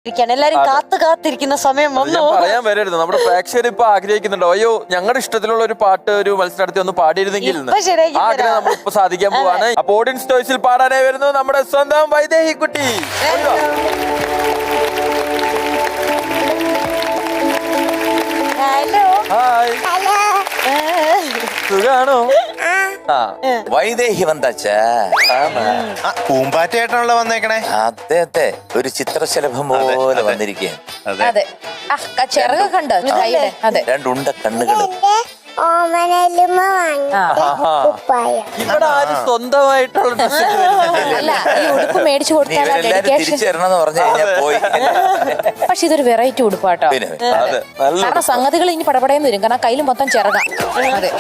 എല്ലാരും കാത്തിരിക്കുന്ന സമയം വന്നു. പറയാൻ വരരുത്, നമ്മുടെ പ്രേക്ഷകർ ഇപ്പൊ ആഗ്രഹിക്കുന്നുണ്ടോ, അയ്യോ ഞങ്ങളുടെ ഇഷ്ടത്തിലുള്ള ഒരു പാട്ട് ഒരു മത്സരത്തിൽ ഒന്ന് പാടിയിരുന്നെങ്കിൽ ആഗ്രഹം നമ്മൾ ഇപ്പൊ സാധിക്കാൻ പോവാണ്. അപ്പൊ ഓഡിയൻസ് ചോയ്സിൽ പാടാനായി വരുന്നു നമ്മുടെ സ്വന്തം വൈദേഹി കുട്ടി. ഹലോ. ഹായ്, സുഖാണോ? വൈദേഹി വந்தாച്ചാ? പൂമ്പാറ്റയായിട്ടാണല്ലോ വന്നേക്കണേ. അതെ അതെ, ഒരു ചിത്രശലഭം പോലെ വന്നിരിക്കുകയാണ്. അതെ, ചിറകൊക്കെ ഉണ്ട് കൈയുടെ. അതെ, രണ്ടുണ്ട കണ്ണുകളും. ഇവിടെ ആരും സ്വന്തമായിട്ടുള്ള അല്ല, ഈ ഉടുപ്പ് മേടിച്ചു കൊടുത്താൽ തിരിച്ചു തരണമെന്ന് പറഞ്ഞു കഴിഞ്ഞാൽ പോയി. പക്ഷെ ഇതൊരു വെറൈറ്റി ഉടുപ്പാട്ടോ. കാരണം സംഗതികൾ ഇനി പടപടയെന്ന് വരും, കാരണം കയ്യിൽ മൊത്തം ചിറക. അതെ,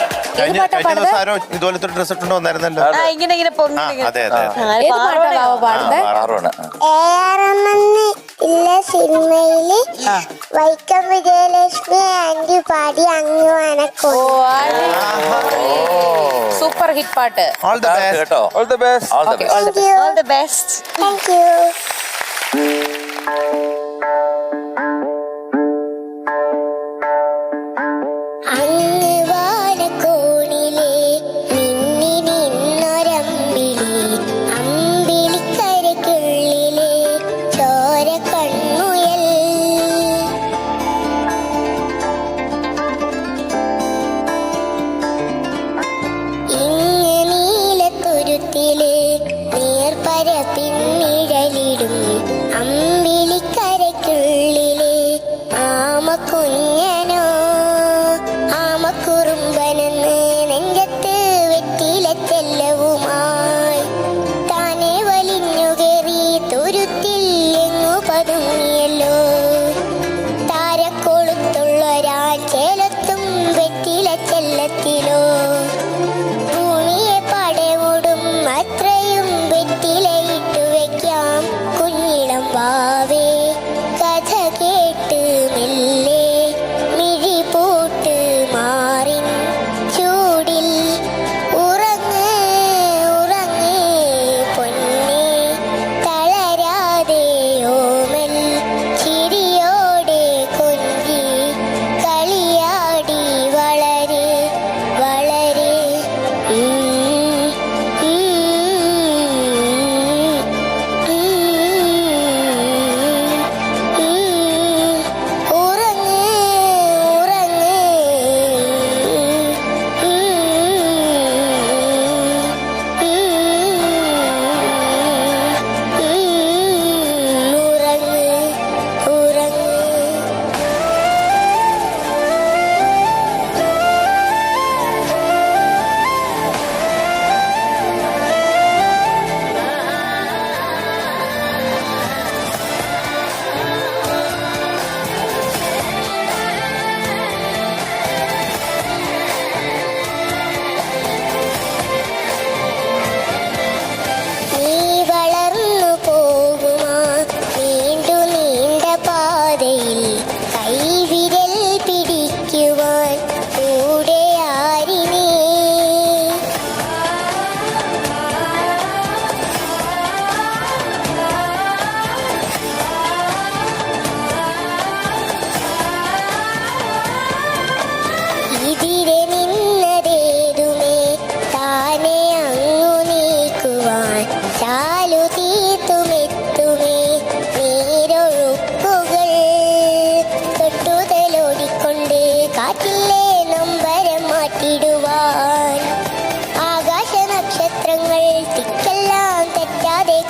ഇതുപോലത്തെ ഡ്രസ് ഇട്ടുണ്ടോ വന്നായിരുന്നല്ലോ. ഇങ്ങനെ സിനിമയില് വൈക്കം വിജയലക്ഷ്മി ആന്റി പാടി അങ്ങ് വണക്കം. സൂപ്പർ ഹിറ്റ് പാട്ട്. ഓൾ ദി ബെസ്റ്റ് കേട്ടോ. All the best. All the best. Thank you.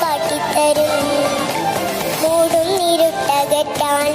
കാട്ടിത്തരും മൂടും ഇരുട്ടകറ്റാൻ